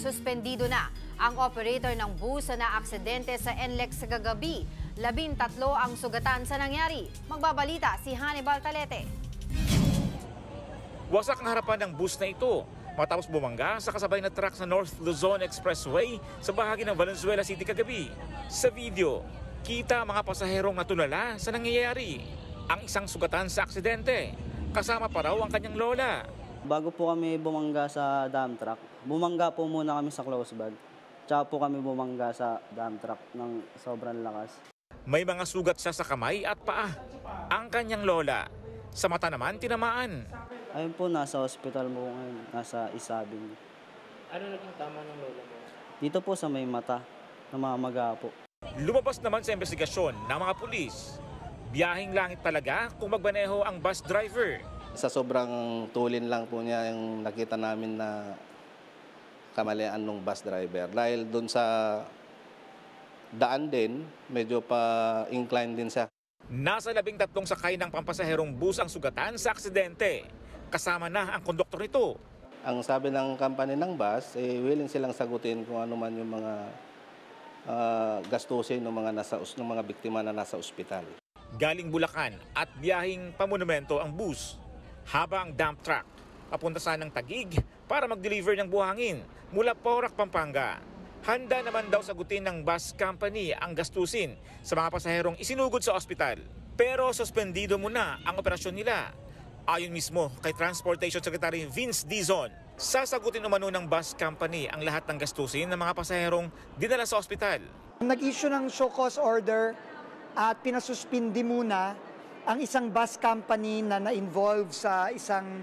Suspendido na ang operator ng bus na naaksidente sa NLEX kagabi. 13 ang sugatan sa nangyari. Magbabalita si Hannibal Talete. Wasak ang harapan ng bus na ito matapos bumangga sa kasabay na truck sa North Luzon Expressway sa bahagi ng Valenzuela City kagabi. Sa video, kita mga pasaherong natulala sa nangyayari. Ang isang sugatan sa aksidente, kasama pa raw ang kanyang lola. Bago po kami bumangga sa dump truck, bumangga po muna kami sa close bag. Tsaka po kami bumangga sa dump truck ng sobrang lakas. May mga sugat siya sa kamay at paa. Ang kanyang lola, sa mata naman tinamaan. Ayun po, nasa hospital mo ngayon, nasa Isabing. Ano naging tama ng lola mo? Dito po sa may mata, namamaga po. Lumabas naman sa investigasyon ng mga pulis. Biyaheng langit talaga kung magmaneho ang bus driver. Sa sobrang tulin lang po niya yung nakita namin na kamalian ng bus driver. Dahil doon sa daan din, medyo pa incline din siya. Nasa 13 sakay ng pampasaherong bus ang sugatan sa aksidente. Kasama na ang konduktor nito. Ang sabi ng company ng bus, willing silang sagutin kung ano man yung mga gastusin ng mga biktima na nasa ospital. Galing Bulacan at biyahing pamonumento ang bus. Habang dump truck, papunta sana ng Taguig para mag-deliver ng buhangin mula Porac, Pampanga. Handa naman daw sagutin ng bus company ang gastusin sa mga pasaherong isinugod sa ospital. Pero suspendido muna ang operasyon nila. Ayon mismo kay Transportation Secretary Vince Dizon, sasagutin umano ng bus company ang lahat ng gastusin ng mga pasaherong dinala sa ospital. Nag-issue ng show cause order at pinasuspindi muna ang isang bus company na na-involve sa isang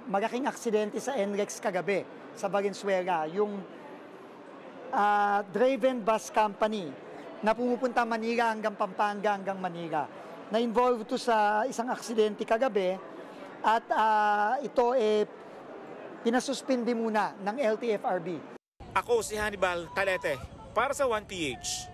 malaking aksidente sa NLEX kagabi sa Valenzuela. Yung Draven Bus Company na pumupunta Manila hanggang Pampanga hanggang Manila. Na-involve ito sa isang aksidente kagabi at ito pinasuspindi muna ng LTFRB. Ako si Hannibal Talete para sa 1PH.